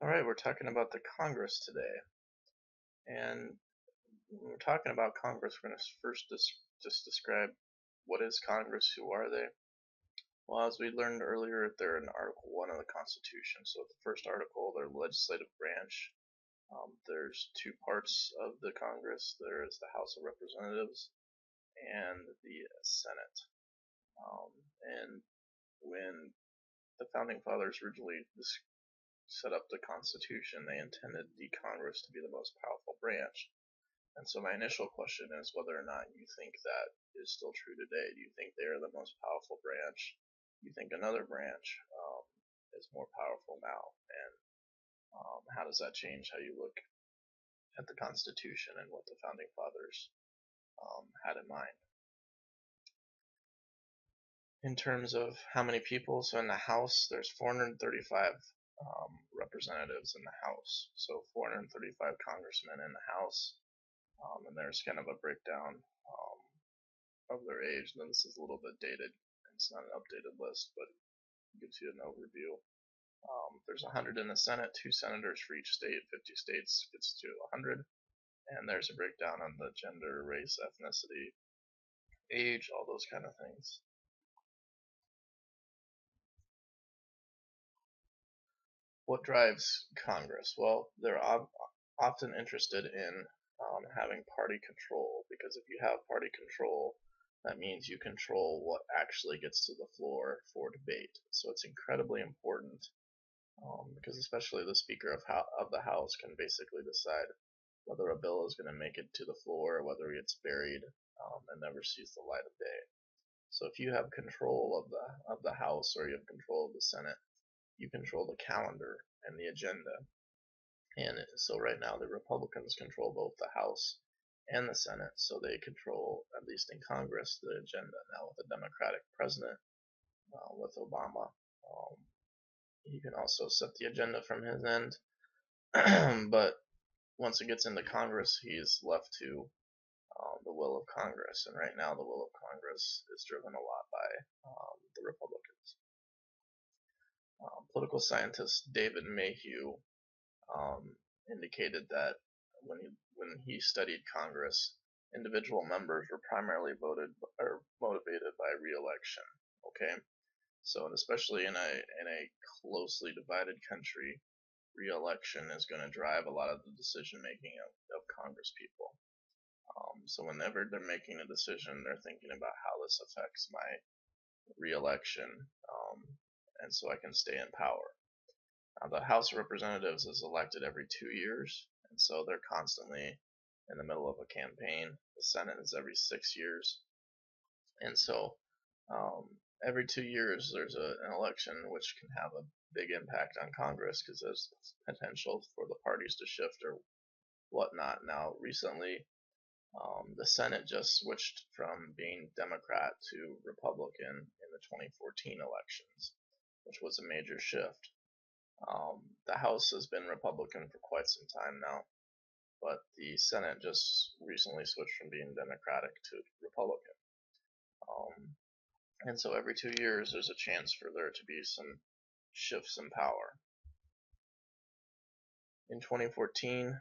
Alright, we're talking about the Congress today. And when we're talking about Congress, we're going to first just describe what is Congress, who are they? Well, as we learned earlier, they're in Article 1 of the Constitution. So the first article, their legislative branch. There's two parts of the Congress. There is the House of Representatives and the Senate. And when the Founding Fathers originally set up the Constitution, they intended the Congress to be the most powerful branch. And so my initial question is whether or not you think that is still true today. Do you think they are the most powerful branch? Do you think another branch is more powerful now? And how does that change how you look at the Constitution and what the Founding Fathers had in mind? In terms of how many people, so in the House, there's 435 representatives in the House. So 435 congressmen in the House. And there's kind of a breakdown of their age. And then this is a little bit dated. It's not an updated list, but it gives you an overview. There's 100 in the Senate, 2 senators for each state. 50 states gets to 100. And there's a breakdown on the gender, race, ethnicity, age, all those kind of things. What drives Congress? Well, they're often interested in having party control, because if you have party control, that means you control what actually gets to the floor for debate. So it's incredibly important, because especially the Speaker of the House can basically decide whether a bill is going to make it to the floor, or whether it's buried and never sees the light of day. So if you have control of the House, or you have control of the Senate, you control the calendar and the agenda. And so right now the Republicans control both the House and the Senate, so they control, at least in Congress, the agenda. Now with a Democratic president, with Obama, he can also set the agenda from his end. But once it gets into Congress, he's left to the will of Congress. And right now the will of Congress is driven a lot by the Republicans. Political scientist David Mayhew indicated that when he studied Congress, individual members were primarily motivated by re-election. Okay, so especially in a closely divided country, re-election is going to drive a lot of the decision making of Congress people. So whenever they're making a decision, they're thinking about how this affects my re-election, and so I can stay in power. The House of Representatives is elected every 2 years, and so they're constantly in the middle of a campaign. The Senate is every 6 years, and so every 2 years there's an election, which can have a big impact on Congress because there's potential for the parties to shift or whatnot. Now, recently, the Senate just switched from being Democrat to Republican in the 2014 elections, which was a major shift. The House has been Republican for quite some time now, but the Senate just recently switched from being Democratic to Republican. And so every 2 years there's a chance for there to be some shifts in power. In 2014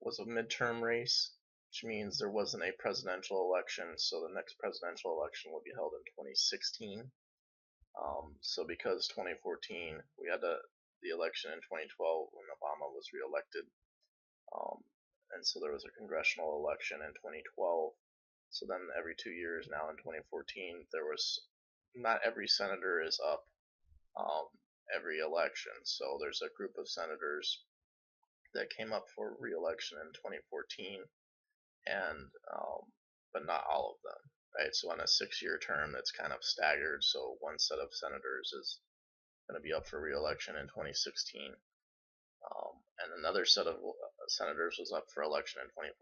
was a midterm race, which means there wasn't a presidential election, so the next presidential election will be held in 2016. So because 2014 we had the election in 2012 when Obama was reelected, and so there was a congressional election in 2012. So then every 2 years now in 2014, there was not every senator is up every election. So there's a group of senators that came up for re-election in 2014, and but not all of them, right? So on a 6-year term, it's kind of staggered. So one set of senators is going to be up for re-election in 2016, and another set of senators was up for election in 2014,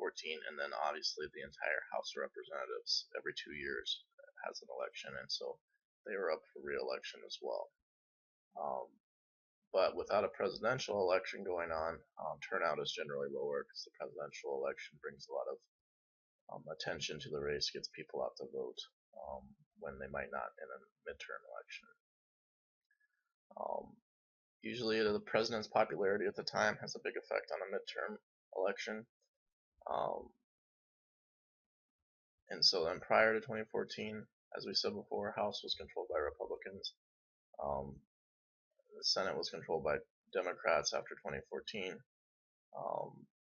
and then obviously the entire House of Representatives every 2 years has an election, and so they were up for re-election as well. But without a presidential election going on, turnout is generally lower because the presidential election brings a lot of attention to the race, gets people out to vote when they might not in a midterm election. Usually the president's popularity at the time has a big effect on a midterm election. Um, and so then prior to 2014, as we said before, House was controlled by Republicans. Um, the Senate was controlled by Democrats after 2014.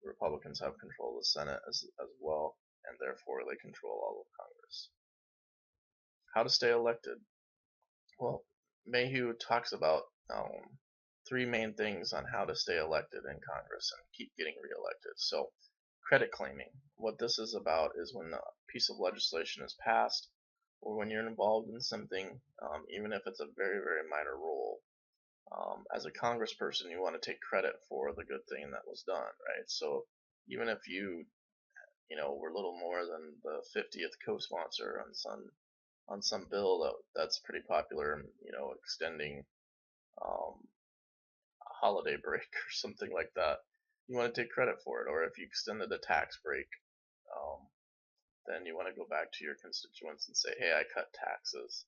Republicans have control of the Senate as well, and therefore they control all of Congress. How to stay elected? Well, Mayhew talks about three main things on how to stay elected in Congress and keep getting reelected. So, credit claiming. What this is about is when a piece of legislation is passed, or when you're involved in something, even if it's a very, very minor role. As a congressperson, you want to take credit for the good thing that was done, right? So, even if were little more than the 50th co-sponsor on some bill that's pretty popular, extending um, a holiday break or something like that, you want to take credit for it. Or if you extended a tax break, um, then you want to go back to your constituents and say, hey, I cut taxes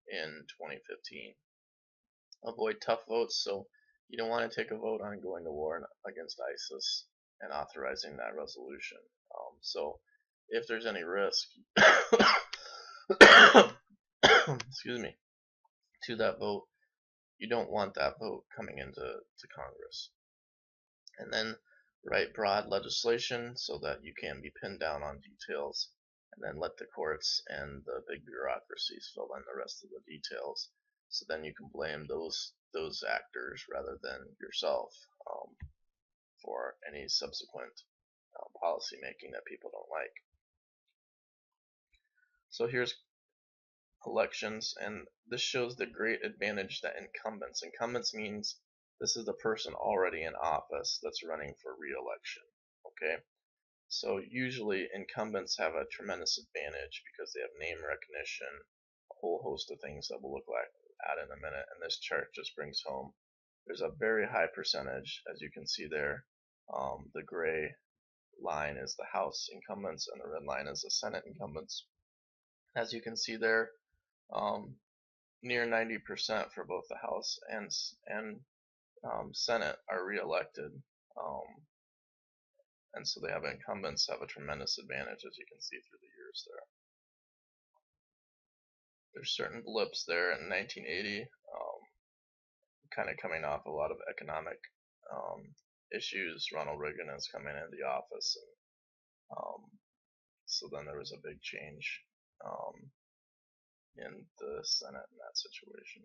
in 2015. Avoid tough votes, so you don't want to take a vote on going to war against ISIS and authorizing that resolution. So if there's any risk, excuse me, to that vote, you don't want that vote coming into Congress. And then write broad legislation so that you can be pinned down on details, and then let the courts and the big bureaucracies fill in the rest of the details. So then you can blame those actors rather than yourself for any subsequent policy making that people don't like. So here's elections, and this shows the great advantage that incumbents means this is the person already in office that's running for re-election. Okay, so usually incumbents have a tremendous advantage because they have name recognition, a whole host of things that we'll look at in a minute, and this chart just brings home there's a very high percentage, as you can see there. The gray line is the House incumbents, and the red line is the Senate incumbents. As you can see there, near 90% for both the House and Senate are reelected, and so they have incumbents have a tremendous advantage, as you can see through the years there. There's certain blips there in 1980, kind of coming off a lot of economic issues. Ronald Reagan is coming into the office, and so then there was a big change in the Senate in that situation.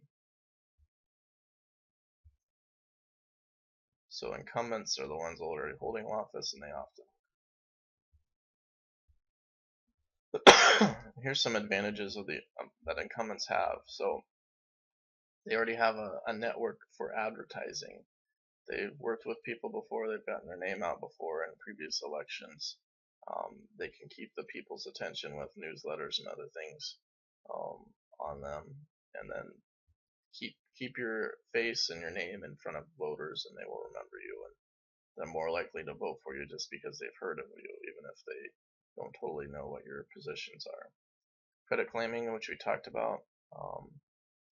So incumbents are the ones already holding office, and they often. Here's some advantages of that incumbents have. So they already have a network for advertising. They've worked with people before. They've gotten their name out before in previous elections. They can keep the people's attention with newsletters and other things on them, and then keep your face and your name in front of voters, and they will remember you, and they're more likely to vote for you just because they've heard of you, even if they don't totally know what your positions are. Credit claiming, which we talked about.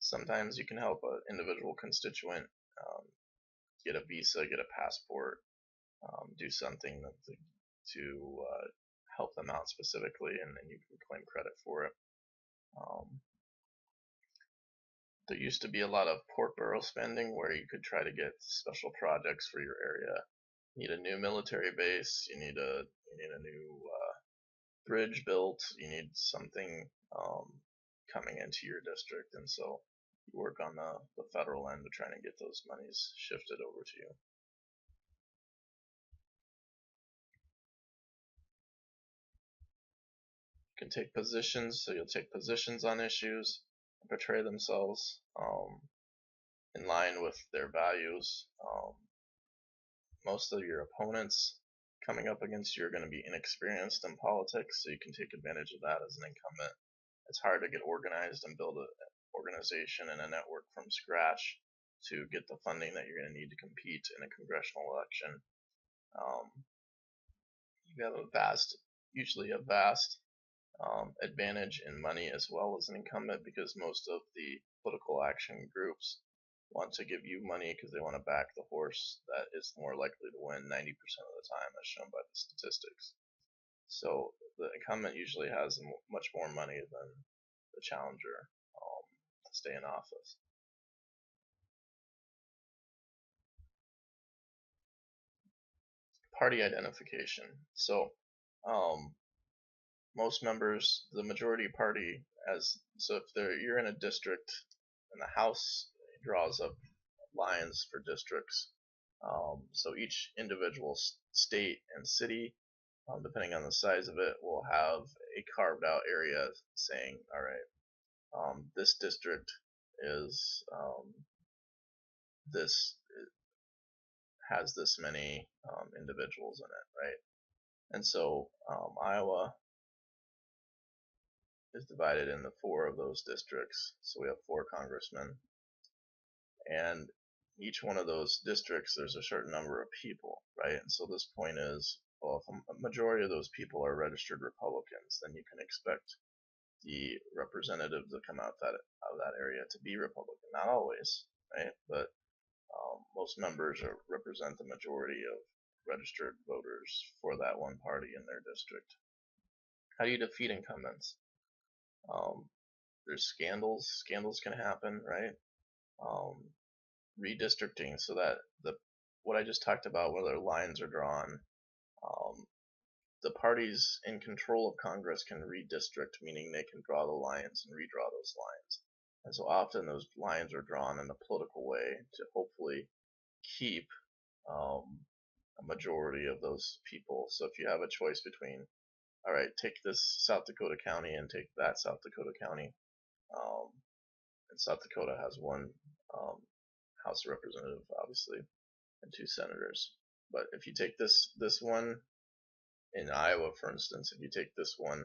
Sometimes you can help an individual constituent get a visa, get a passport, do something to help them out specifically, and then you can claim credit for it. There used to be a lot of pork barrel spending where you could try to get special projects for your area. You need a new military base, you need a new bridge built, you need something coming into your district, and so you work on the federal end to try to get those monies shifted over to you. You can take positions, so you'll take positions on issues, and portray themselves in line with their values. Most of your opponents coming up against you are going to be inexperienced in politics, so you can take advantage of that as an incumbent. It's hard to get organized and build an organization and a network from scratch to get the funding that you're going to need to compete in a congressional election. You have usually a vast advantage in money as well as an incumbent, because most of the political action groups want to give you money because they want to back the horse that is more likely to win 90% of the time, as shown by the statistics. So the incumbent usually has much more money than the challenger to stay in office. Party identification. So most members, the majority party, so if you're in a district and the House draws up lines for districts, so each individual state and city, depending on the size of it, will have a carved out area saying, all right, this district is this has this many individuals in it, right? And so Iowa is divided into 4 of those districts. So we have 4 congressmen, and each one of those districts, there's a certain number of people, right? And so this point is, well, if a majority of those people are registered Republicans, then you can expect the representative to come out of that area to be Republican. Not always, right? But most members represent the majority of registered voters for that one party in their district. How do you defeat incumbents? There's scandals. Scandals can happen, right? Redistricting, so that what I just talked about, whether lines are drawn, the parties in control of Congress can redistrict, meaning they can draw the lines and redraw those lines. And so often those lines are drawn in a political way to hopefully keep a majority of those people. So if you have a choice between, all right, take this South Dakota county and take that South Dakota county, and South Dakota has 1 House representative, obviously, and 2 senators. But if you take this one in Iowa, for instance, if you take this one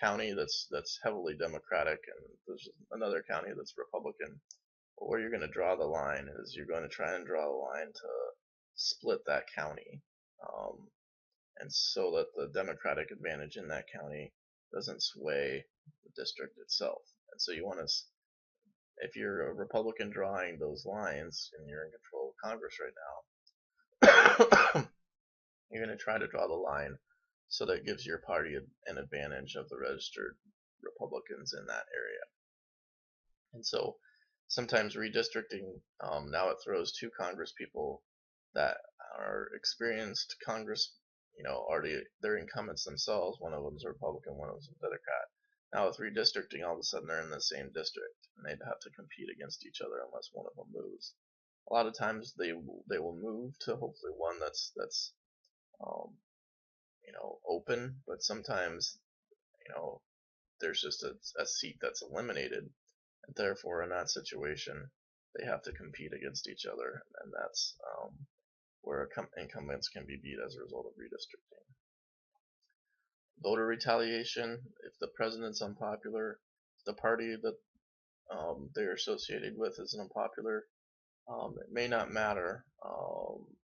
county that's heavily Democratic and there's another county that's Republican, well, where you're going to draw the line is you're going to try and draw a line to split that county, and so that the Democratic advantage in that county doesn't sway the district itself. And so you want to, if you're a Republican drawing those lines and you're in control of Congress right now, you're going to try to draw the line so that it gives your party an advantage of the registered Republicans in that area. And so sometimes redistricting, now it throws 2 Congress people that are experienced Congress, already they're incumbents themselves. One of them's a Republican, one of them's a Democrat. Now with redistricting, all of a sudden they're in the same district and they'd have to compete against each other unless one of them moves. A lot of times they will move to hopefully one that's open, but sometimes there's just a seat that's eliminated, and therefore in that situation they have to compete against each other, and that's where incumbents can be beat as a result of redistricting. Voter retaliation: if the president's unpopular, the party that they're associated with is unpopular, it may not matter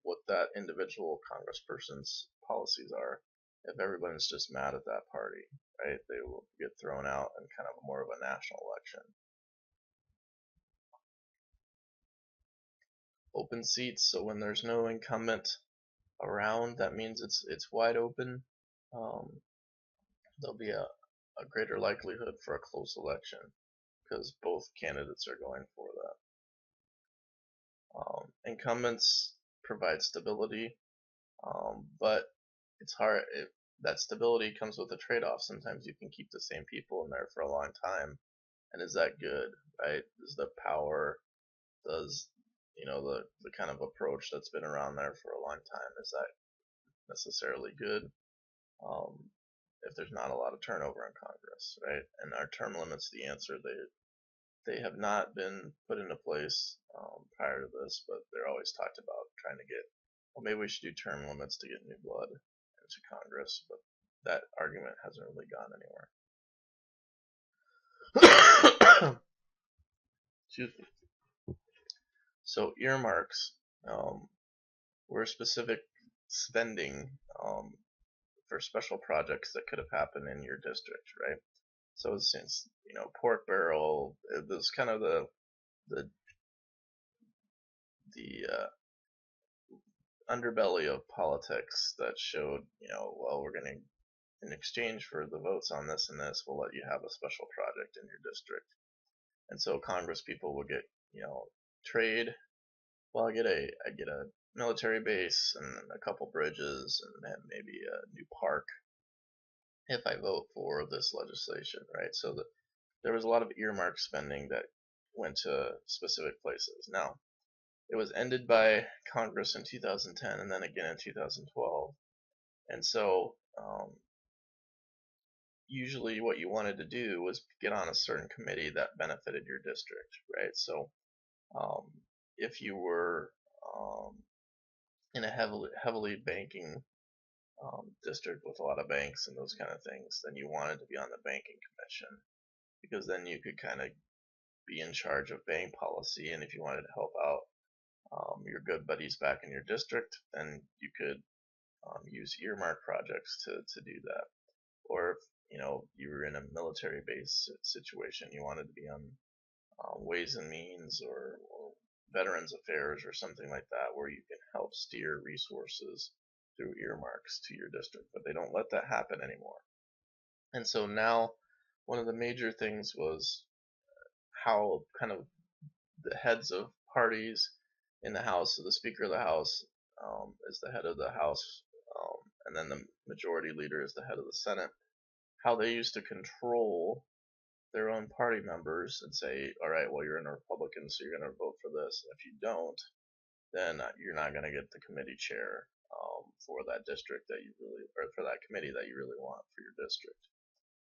what that individual congressperson's policies are. If everyone's just mad at that party, right, they will get thrown out in kind of more of a national election. Open seats, so when there's no incumbent around, that means it's wide open. There'll be a greater likelihood for a close election because both candidates are going for that. Incumbents provide stability, but it's hard. That stability comes with a trade-off. Sometimes you can keep the same people in there for a long time, and is that good, right? Is the power, does the kind of approach that's been around there for a long time, is that necessarily good? If there's not a lot of turnover in Congress, right? And are term limits the answer? They have not been put into place prior to this, but they're always talked about trying to get, well, maybe we should do term limits to get new blood into Congress, but that argument hasn't really gone anywhere. Excuse me. So earmarks were specific spending for special projects that could have happened in your district, right? So since pork barrel, it was kind of the the underbelly of politics that showed, well, we're going to, in exchange for the votes on this and this, we'll let you have a special project in your district. And so Congress people would get, trade. Well, I get a military base and a couple bridges and maybe a new park if I vote for this legislation, right? So there was a lot of earmark spending that went to specific places. Now, it was ended by Congress in 2010 and then again in 2012. And so usually what you wanted to do was get on a certain committee that benefited your district, right? So um, if you were in a heavily banking district with a lot of banks and those kind of things, then you wanted to be on the banking commission because then you could kind of be in charge of bank policy, and if you wanted to help out your good buddies back in your district, then you could use earmark projects to do that. Or if you were in a military base situation, you wanted to be on Ways and Means or Veterans Affairs or something like that, where you can help steer resources through earmarks to your district. But they don't let that happen anymore. And so now one of the major things was how kind of the heads of parties in the House, so the Speaker of the House is the head of the House, and then the majority leader is the head of the Senate, how they used to control their own party members and say, all right, well, you're a Republican, so you're going to vote for this. And if you don't, then you're not going to get the committee chair for that district that you really, or for that committee that you really want for your district.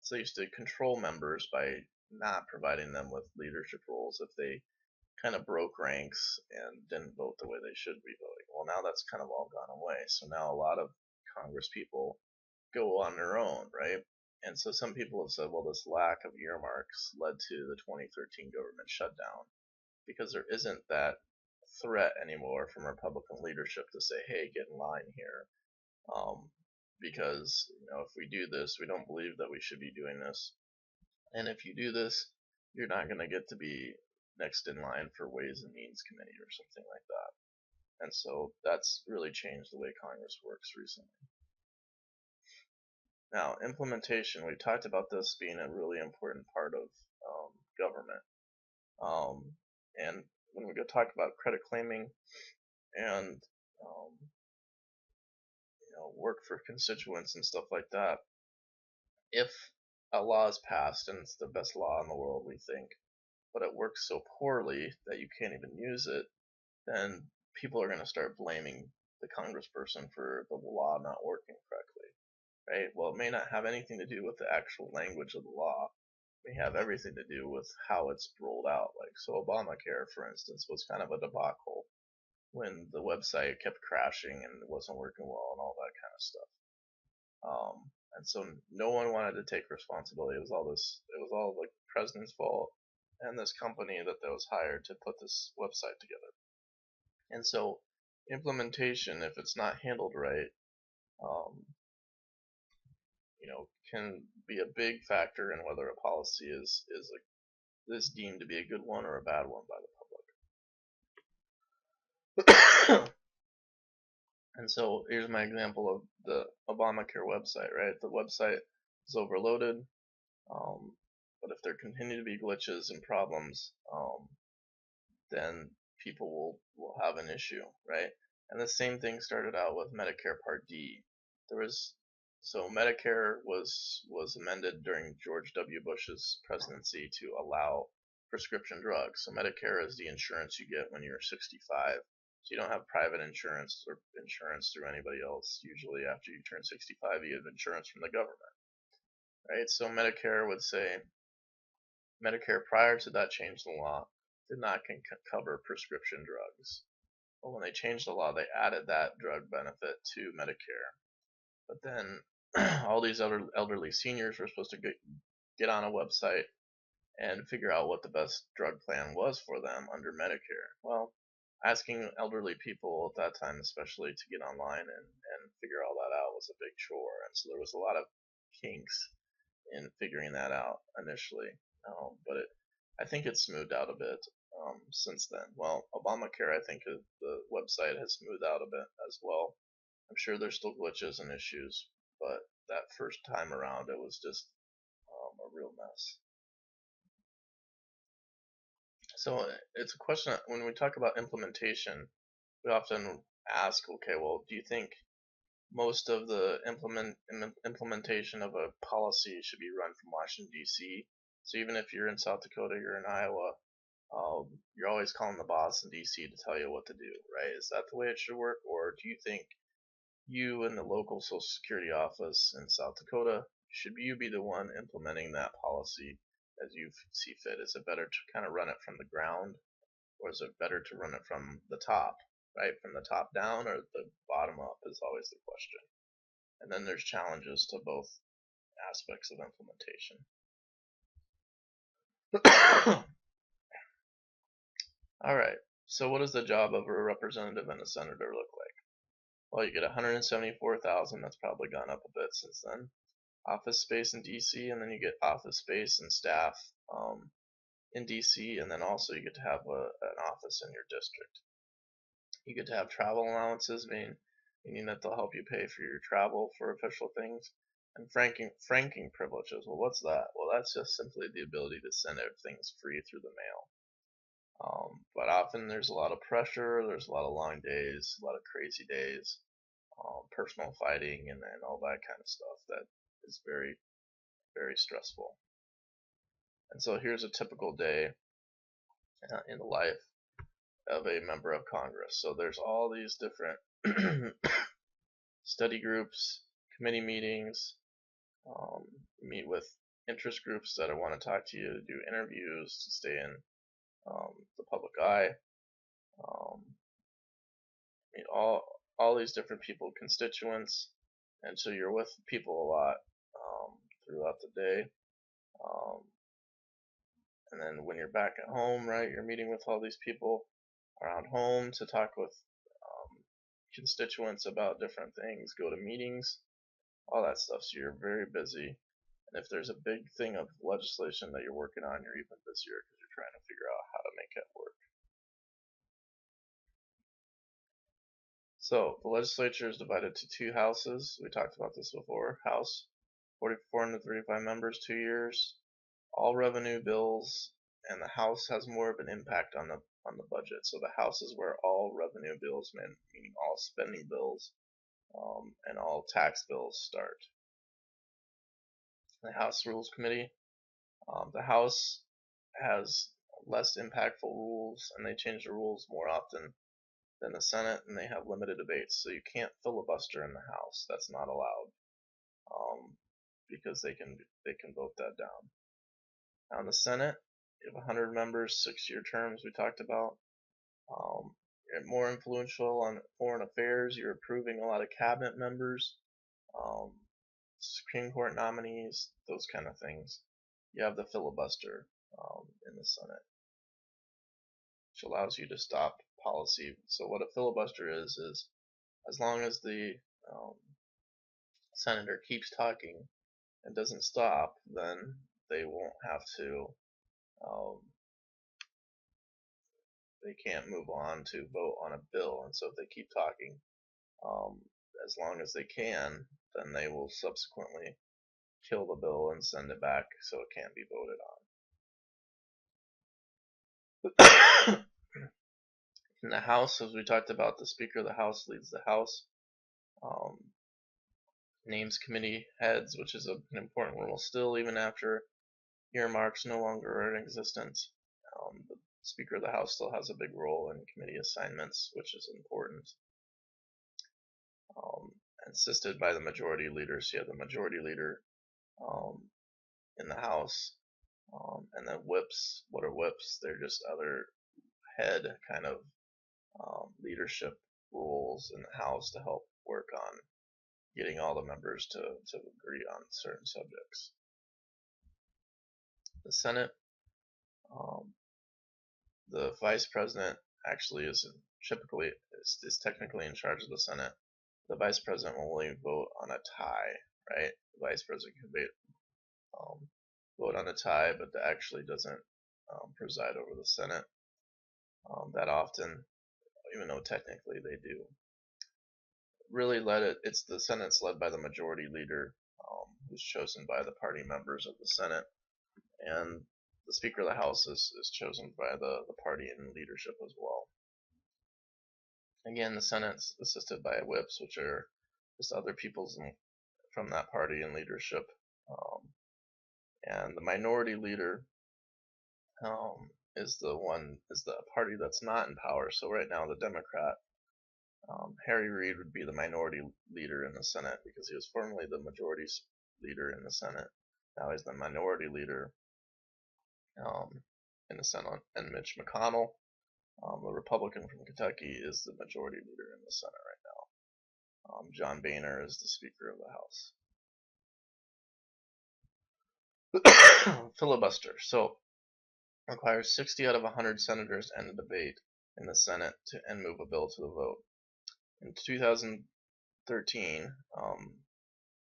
So they used to control members by not providing them with leadership roles if they kind of broke ranks and didn't vote the way they should be voting. Well, now that's kind of all gone away. So now a lot of Congress people go on their own, right? And so some people have said, well, this lack of earmarks led to the 2013 government shutdown because there isn't that threat anymore from Republican leadership to say, hey, get in line here. Because, if we do this, we don't believe that we should be doing this. And if you do this, you're not going to get to be next in line for Ways and Means Committee or something like that. And so that's really changed the way Congress works recently. Now, implementation, we talked about this being a really important part of government. And when we go talk about credit claiming and work for constituents and stuff like that, if a law is passed and it's the best law in the world, we think, but it works so poorly that you can't even use it, then people are going to start blaming the congressperson for the law not working correctly, right? Well, it may not have anything to do with the actual language of the law. It may have everything to do with how it's rolled out. Like, so Obamacare, for instance, was kind of a debacle when the website kept crashing and it wasn't working well and all that kind of stuff. And so no one wanted to take responsibility. It was all like the president's fault and this company that was hired to put this website together. And so implementation, if it's not handled right, can be a big factor in whether a policy is deemed to be a good one or a bad one by the public. And so here's my example of the Obamacare website, right? The website is overloaded, but if there continue to be glitches and problems, then people will have an issue, right? And the same thing started out with Medicare Part D. So Medicare was amended during George W. Bush's presidency to allow prescription drugs. So Medicare is the insurance you get when you're 65. So you don't have private insurance or insurance through anybody else. Usually after you turn 65, you have insurance from the government, right? So Medicare would say, Medicare prior to that change in the law did not cover prescription drugs. But when they changed the law, they added that drug benefit to Medicare. But then all these other elderly seniors were supposed to get on a website and figure out what the best drug plan was for them under Medicare. Well, asking elderly people at that time, especially, to get online and figure all that out was a big chore. And so there was a lot of kinks in figuring that out initially. But I think it's smoothed out a bit. since then. Well, Obamacare, I think the website has smoothed out a bit as well. I'm sure there's still glitches and issues, but that first time around, it was just a real mess. So it's a question when we talk about implementation, we often ask, okay, well, do you think most of the implementation of a policy should be run from Washington D.C.? So even if you're in South Dakota, you're in Iowa, you're always calling the boss in D.C. to tell you what to do, right? Is that the way it should work, or do you think you and the local Social Security office in South Dakota should you be the one implementing that policy as you see fit? Is it better to kind of run it from the ground, or is it better to run it from the top, right? From the top down or the bottom up is always the question. And then there's challenges to both aspects of implementation. All right. So what does the job of a representative and a senator look like? Well, you get 174,000. That's probably gone up a bit since then. Office space in DC, and then you get office space and staff in DC, and then also you get to have an office in your district. You get to have travel allowances, meaning that they'll help you pay for your travel for official things, and franking privileges. Well, what's that? Well, that's just simply the ability to send out things free through the mail. But often there's a lot of pressure, there's a lot of long days, a lot of crazy days, personal fighting, and all that kind of stuff that is very, very stressful. And so here's a typical day in the life of a member of Congress. So there's all these different study groups, committee meetings, meet with interest groups that want to talk to you, do interviews, to stay in the public eye. Meet all these different people, constituents, and so you're with people a lot throughout the day. And then when you're back at home, right, you're meeting with all these people around home to talk with constituents about different things, go to meetings, all that stuff. So you're very busy. And if there's a big thing of legislation that you're working on, you're even busier because you're trying to figure out how to make it work. So the legislature is divided to two houses. We talked about this before. House, 44 to 35 members, 2 years, all revenue bills, and the House has more of an impact on the budget. So the House is where all revenue bills, meaning all spending bills, and all tax bills start. The House Rules Committee, the House has less impactful rules, and they change the rules more often than the Senate, and they have limited debates. So you can't filibuster in the House. That's not allowed, because they can vote that down. Now in the Senate, you have 100 members, 6-year terms we talked about. You're more influential on foreign affairs. You're approving a lot of cabinet members, Supreme Court nominees, those kind of things. You have the filibuster in the Senate, which allows you to stop policy. So what a filibuster is as long as the senator keeps talking and doesn't stop, then they won't have to they can't move on to vote on a bill. And so if they keep talking as long as they can, then they will subsequently kill the bill and send it back so it can't be voted on. In the House, as we talked about, the Speaker of the House leads the House, names committee heads, which is an important role still, even after earmarks no longer are in existence. The Speaker of the House still has a big role in committee assignments, which is important. Assisted by the majority leader, so you have the majority leader in the House, and then whips. What are whips? They're just other head kind of leadership roles in the House to help work on getting all the members to agree on certain subjects. The Senate, the vice president actually is technically in charge of the Senate. The vice president will only vote on a tie, right? The vice president can vote on a tie, but actually doesn't preside over the Senate. that often, even though technically they do. Really it's the Senate's led by the majority leader, who's chosen by the party members of the Senate, and the Speaker of the House is chosen by the party and leadership as well. Again, the Senate's assisted by whips, which are just other people from that party and leadership. And the minority leader is the party that's not in power. So right now, the Democrat Harry Reid would be the minority leader in the Senate because he was formerly the majority leader in the Senate. Now he's the minority leader in the Senate. And Mitch McConnell, the Republican from Kentucky, is the majority leader in the Senate right now. John Boehner is the Speaker of the House. Filibuster. So requires 60 out of 100 senators end a debate in the Senate and move a bill to the vote. In 2013,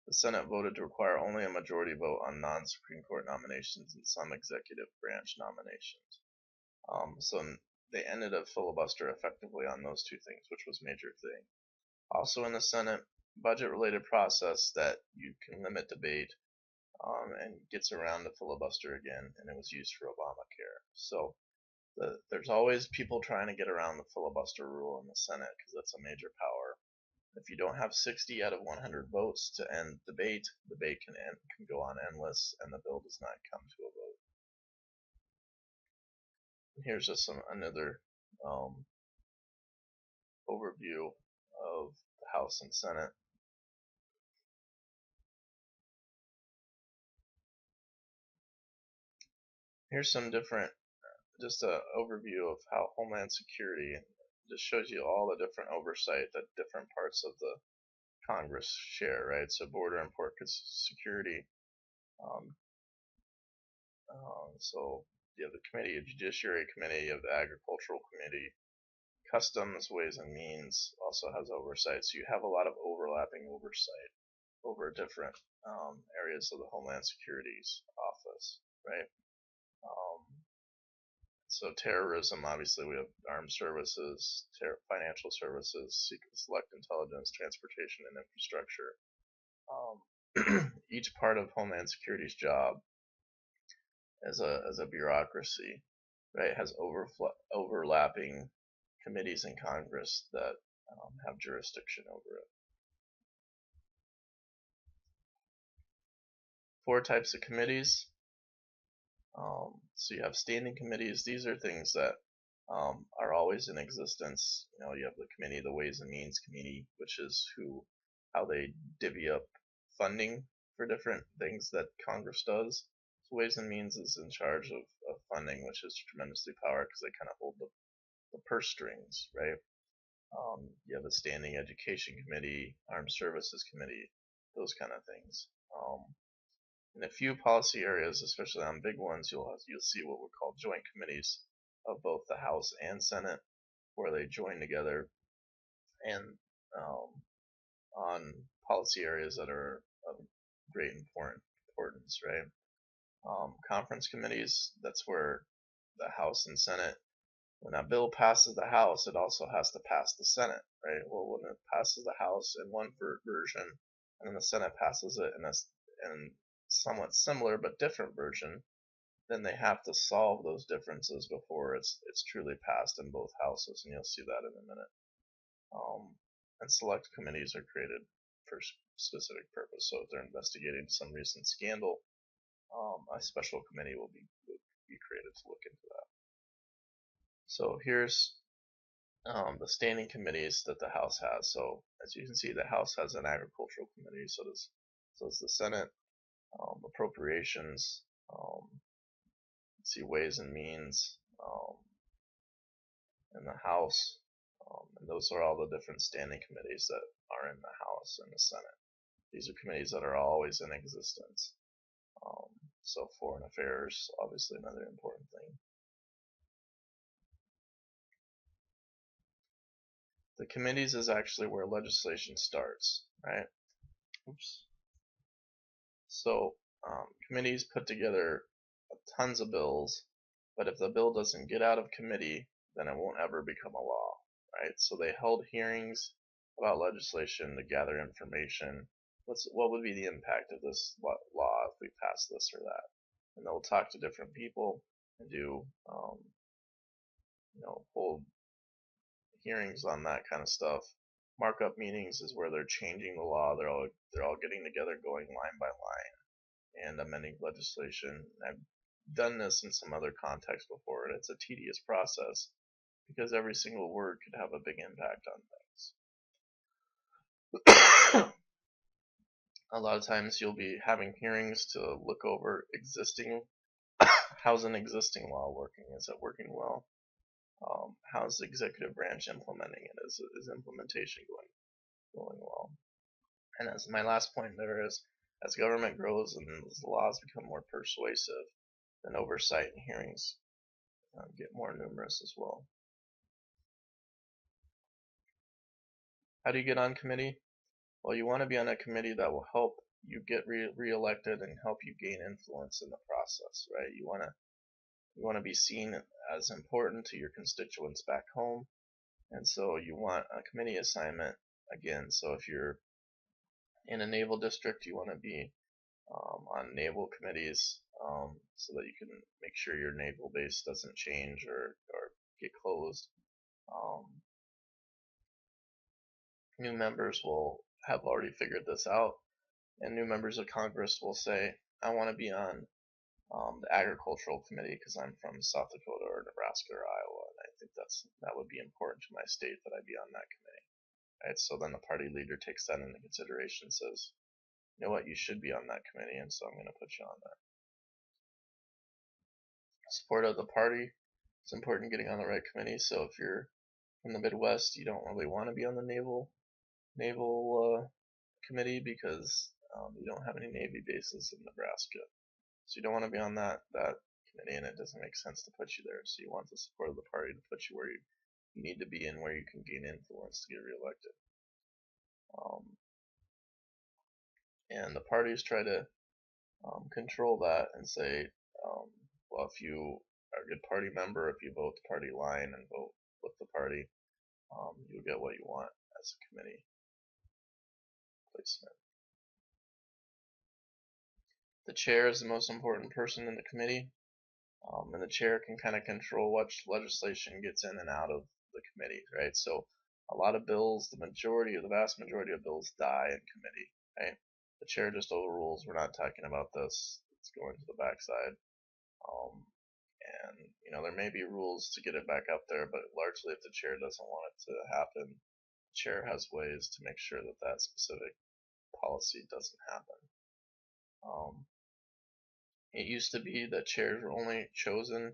the Senate voted to require only a majority vote on non-Supreme Court nominations and some executive branch nominations. So they ended a filibuster effectively on those two things, which was a major thing. Also in the Senate, budget-related process that you can limit debate and gets around the filibuster again, and it was used for Obamacare. So there's always people trying to get around the filibuster rule in the Senate because that's a major power. If you don't have 60 out of 100 votes to end debate, debate can go on endless, and the bill does not come to a vote. Here's just another overview of the House and Senate. Here's some different, just an overview of how Homeland Security just shows you all the different oversight that different parts of the Congress share, right? So border and port security. So you have the committee, the Judiciary Committee, you have the Agricultural Committee, Customs, Ways and Means also has oversight. So you have a lot of overlapping oversight over different areas of the Homeland Security's office, right? So terrorism, obviously, we have armed services, financial services, select intelligence, transportation, and infrastructure. Each part of Homeland Security's job as a bureaucracy, right, has overlapping committees in Congress that have jurisdiction over it. 4 types of committees. So you have standing committees. These are things that are always in existence. You have the committee, the Ways and Means Committee, which is how they divvy up funding for different things that Congress does. So Ways and Means is in charge of funding, which is tremendously powerful because they kind of hold the purse strings, right? You have a standing education committee, armed services committee, those kind of things. In a few policy areas, especially on big ones, you'll see what we call joint committees of both the House and Senate, where they join together and on policy areas that are of great importance, right? Conference committees, that's where the House and Senate, when a bill passes the House, it also has to pass the Senate, right? Well, when it passes the House in one version, and then the Senate passes it in a somewhat similar but different version, then they have to solve those differences before it's truly passed in both houses, and you'll see that in a minute. And select committees are created for specific purpose. So if they're investigating some recent scandal, a special committee will be created to look into that. So here's the standing committees that the House has. So as you can see, the House has an agricultural committee. So does the Senate. Appropriations, see Ways and Means, in the House, and those are all the different standing committees that are in the House and the Senate. These are committees that are always in existence. So foreign affairs, obviously another important thing. The committees is actually where legislation starts, right? Oops. So committees put together tons of bills, but if the bill doesn't get out of committee, then it won't ever become a law, right? So they held hearings about legislation to gather information. What would be the impact of this law if we pass this or that? And they'll talk to different people and do, hold hearings on that kind of stuff. Markup meetings is where they're changing the law. They're all getting together, going line by line, and amending legislation. I've done this in some other contexts before, and it's a tedious process because every single word could have a big impact on things. A lot of times you'll be having hearings to look over how's an existing law working? Is it working well? How's the executive branch implementing it? Is implementation going well? And as my last point there is, as government grows and as laws become more persuasive, then oversight and hearings get more numerous as well. How do you get on committee? Well, you want to be on a committee that will help you get re-elected and help you gain influence in the process, right? You want to be seen as important to your constituents back home, and so you want a committee assignment again. So if you're in a naval district, you want to be on naval committees so that you can make sure your naval base doesn't change or get closed. New members will have already figured this out, and new members of Congress will say, I want to be on the agricultural committee because I'm from South Dakota or Nebraska or Iowa, and I think that would be important to my state that I be on that committee. Right? So then the party leader takes that into consideration, says, you know what, you should be on that committee, and so I'm going to put you on there. Support of the party, it's important getting on the right committee. So if you're from the Midwest, you don't really want to be on the naval committee because you don't have any Navy bases in Nebraska. So you don't want to be on that committee, and it doesn't make sense to put you there. So you want the support of the party to put you where you need to be and where you can gain influence to get reelected. And the parties try to control that and say, well, if you are a good party member, if you vote the party line and vote with the party, you'll get what you want as a committee placement. The chair is the most important person in the committee, and the chair can kind of control what legislation gets in and out of the committee, right? So a lot of bills, the vast majority of bills die in committee, right? The chair just overrules, we're not talking about this, it's going to the backside. And there may be rules to get it back up there, but largely if the chair doesn't want it to happen, the chair has ways to make sure that that specific policy doesn't happen. It used to be that chairs were only chosen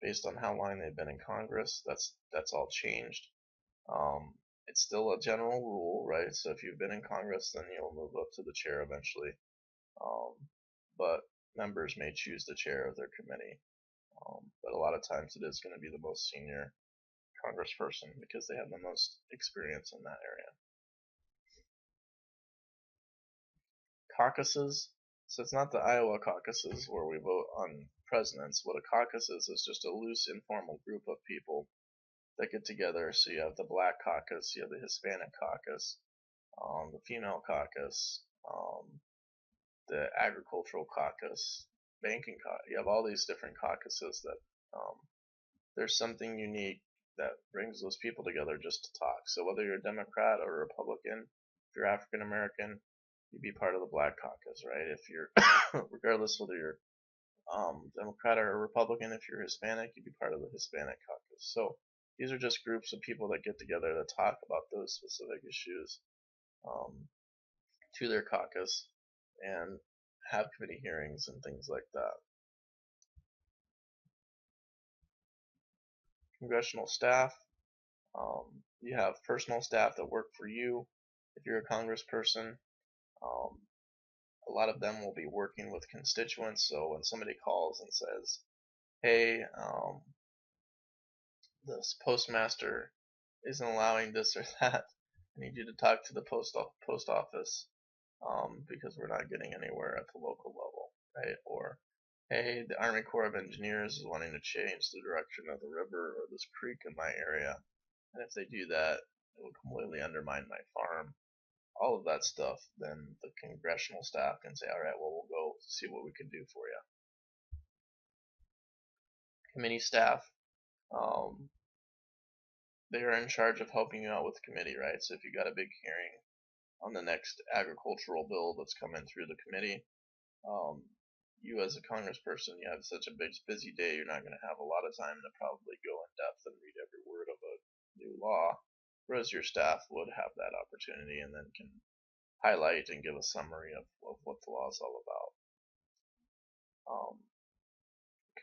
based on how long they've been in Congress. That's all changed. It's still a general rule, right? So if you've been in Congress, then you'll move up to the chair eventually. But members may choose the chair of their committee. But a lot of times it is going to be the most senior congressperson because they have the most experience in that area. Caucuses. So it's not the Iowa caucuses where we vote on presidents. What a caucus is just a loose, informal group of people that get together. So you have the Black Caucus, you have the Hispanic Caucus, the Female Caucus, the Agricultural Caucus, Banking Caucus. You have all these different caucuses that there's something unique that brings those people together just to talk. So whether you're a Democrat or a Republican, if you're African American, you'd be part of the Black Caucus, right? If you're, regardless whether you're Democrat or Republican, if you're Hispanic, you'd be part of the Hispanic Caucus. So these are just groups of people that get together to talk about those specific issues to their caucus and have committee hearings and things like that. Congressional staff. You have personal staff that work for you if you're a congressperson. A lot of them will be working with constituents, so when somebody calls and says, hey, this postmaster isn't allowing this or that, I need you to talk to the post office because we're not getting anywhere at the local level, right? Or hey, the Army Corps of Engineers is wanting to change the direction of the river or this creek in my area, and if they do that, it will completely undermine my farm. All of that stuff, then the congressional staff can say, all right, well, we'll go see what we can do for you. Committee staff, um, they are in charge of helping you out with the committee, right? So if you got a big hearing on the next agricultural bill that's coming through the committee, um, you as a congressperson, you have such a big busy day, you're not going to have a lot of time to probably go in depth and read every word of a new law, whereas your staff would have that opportunity and then can highlight and give a summary of what the law is all about.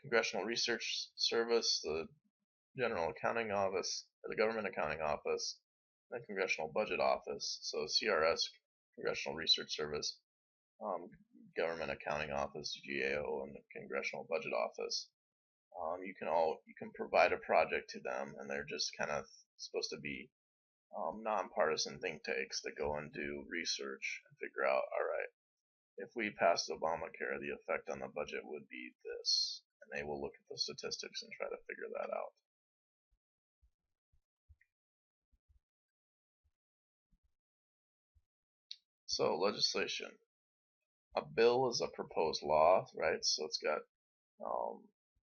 Congressional Research Service, the General Accounting Office, or the Government Accounting Office, the Congressional Budget Office. So CRS, Congressional Research Service, um, Government Accounting Office, GAO, and the Congressional Budget Office. You can provide a project to them, and they're just kind of supposed to be nonpartisan think tanks that go and do research and figure out, all right, if we passed Obamacare, the effect on the budget would be this, and they will look at the statistics and try to figure that out. So legislation. A bill is a proposed law, right? So it's got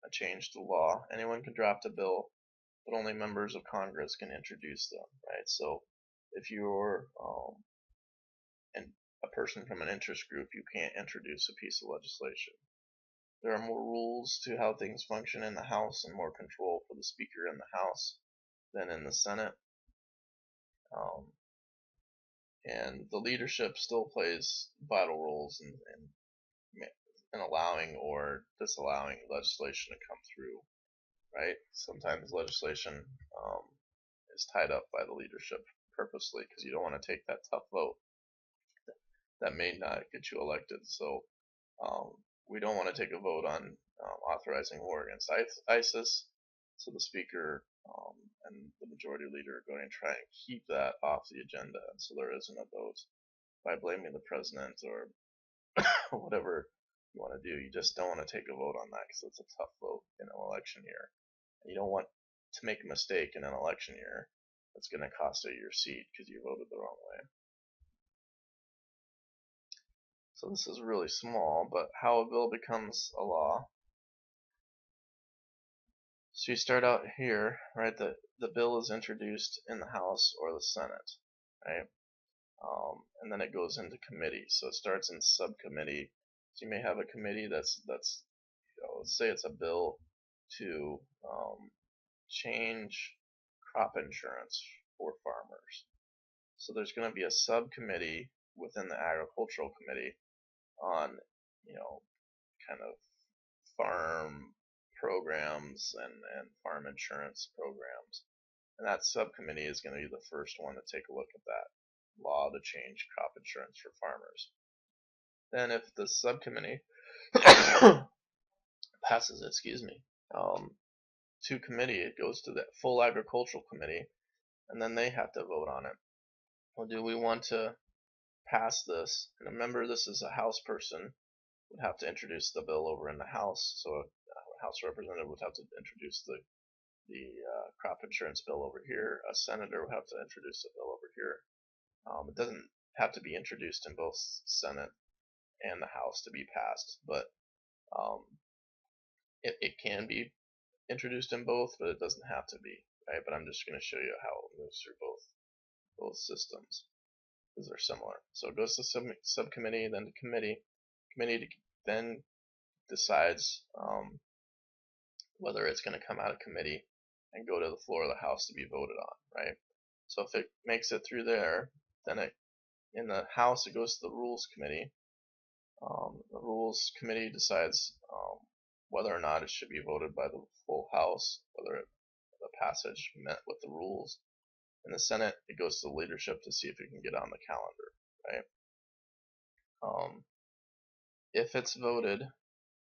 a change to law. Anyone can draft a bill, but only members of Congress can introduce them, right? So if you're a person from an interest group, you can't introduce a piece of legislation. There are more rules to how things function in the House and more control for the Speaker in the House than in the Senate. Um, and the leadership still plays vital roles in allowing or disallowing legislation to come through, right? Sometimes legislation is tied up by the leadership purposely because you don't want to take that tough vote that may not get you elected. So um, we don't want to take a vote on authorizing war against ISIS. So the speaker and the majority leader are going to try and keep that off the agenda, so there isn't a vote by blaming the president or whatever you want to do. You just don't want to take a vote on that because it's a tough vote in an election year. And you don't want to make a mistake in an election year that's going to cost you your seat because you voted the wrong way. So this is really small, but how a bill becomes a law. So you start out here, right? The bill is introduced in the House or the Senate, right? And then it goes into committee. So it starts in subcommittee. So you may have a committee that's let's say it's a bill to change crop insurance for farmers. So there's going to be a subcommittee within the agricultural committee on, kind of farm programs and farm insurance programs. And that subcommittee is going to be the first one to take a look at that law to change crop insurance for farmers. Then if the subcommittee passes, to committee, it goes to the full agricultural committee, and then they have to vote on it. Well, do we want to pass this? And remember, this is a House person would have to introduce the bill over in the House, so a House representative would have to introduce the crop insurance bill over here. A senator would have to introduce the bill over here. It doesn't have to be introduced in both Senate and the House to be passed, but um, it can be introduced in both, but it doesn't have to be, right? But I'm just going to show you how it moves through both systems because they're similar. So it goes to subcommittee, then to committee. Committee then decides whether it's going to come out of committee and go to the floor of the House to be voted on, right? So if it makes it through there, then in the House it goes to the Rules Committee. The Rules Committee decides whether or not it should be voted by the full House, whether the passage met with the rules. In the Senate, it goes to the leadership to see if it can get on the calendar, right? If it's voted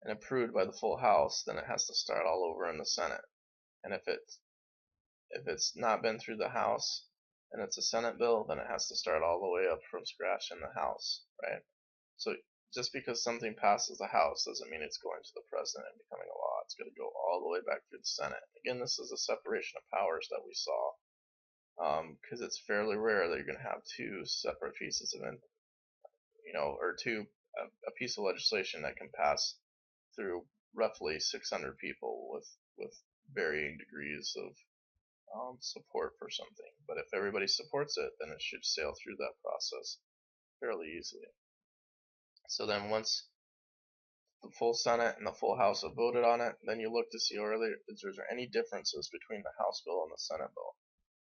and approved by the full House, then it has to start all over in the Senate. And if it's not been through the House and it's a Senate bill, then it has to start all the way up from scratch in the House, right? So just because something passes the House doesn't mean it's going to the president and becoming a law. It's going to go all the way back through the Senate. Again, this is a separation of powers that we saw, because it's fairly rare that you're going to have two separate pieces of, or a piece of legislation that can pass through roughly 600 people with varying degrees of support for something. But if everybody supports it, then it should sail through that process fairly easily. So then once the full Senate and the full House have voted on it, then you look to see is there any differences between the House bill and the Senate bill.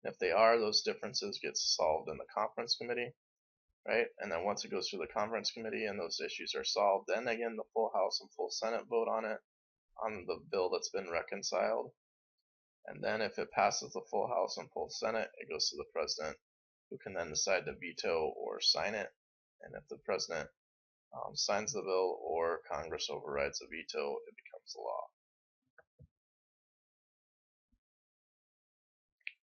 And if they are, those differences get solved in the conference committee, right? And then once it goes through the conference committee and those issues are solved, then again the full House and full Senate vote on it, on the bill that's been reconciled. And then if it passes the full House and full Senate, it goes to the president, who can then decide to veto or sign it. And if the president signs the bill or Congress overrides a veto, it becomes law.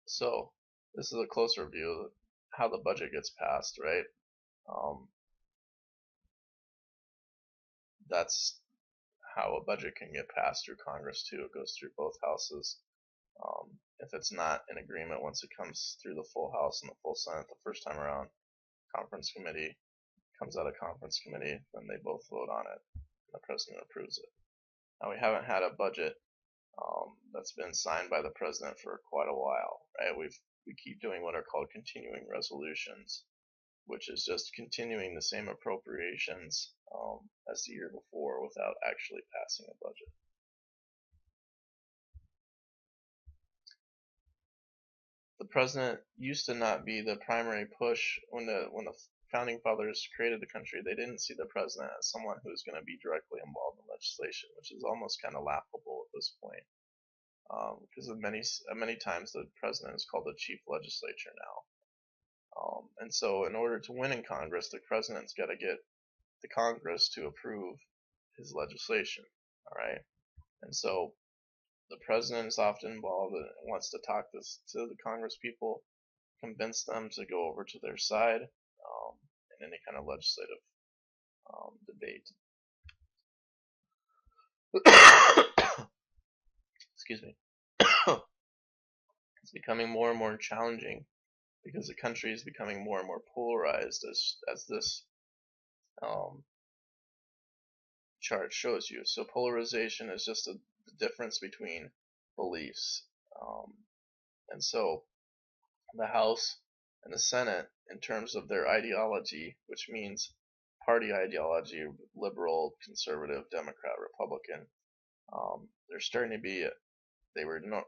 So this is a closer view of how the budget gets passed, right? That's how a budget can get passed through Congress too. It goes through both houses. If it's not in agreement once it comes through the full House and the full Senate the first time around, conference committee comes out of conference committee, then they both vote on it, and the president approves it. Now we haven't had a budget that's been signed by the president for quite a while, right? We keep doing what are called continuing resolutions, which is just continuing the same appropriations as the year before without actually passing a budget. The president used to not be the primary push when the founding fathers created the country. They didn't see the president as someone who's going to be directly involved in legislation, which is almost kind of laughable at this point, because many times the president is called the chief legislature now. And so in order to win in Congress, the president's got to get the Congress to approve his legislation. All right. And so the president is often involved and wants to talk to the Congress people, convince them to go over to their side in any kind of legislative debate. Excuse me. It's becoming more and more challenging because the country is becoming more and more polarized as this chart shows you. So polarization is just the difference between beliefs. And so the House and the Senate, in terms of their ideology, which means party ideology, liberal, conservative, Democrat, Republican, they're starting to be, they were not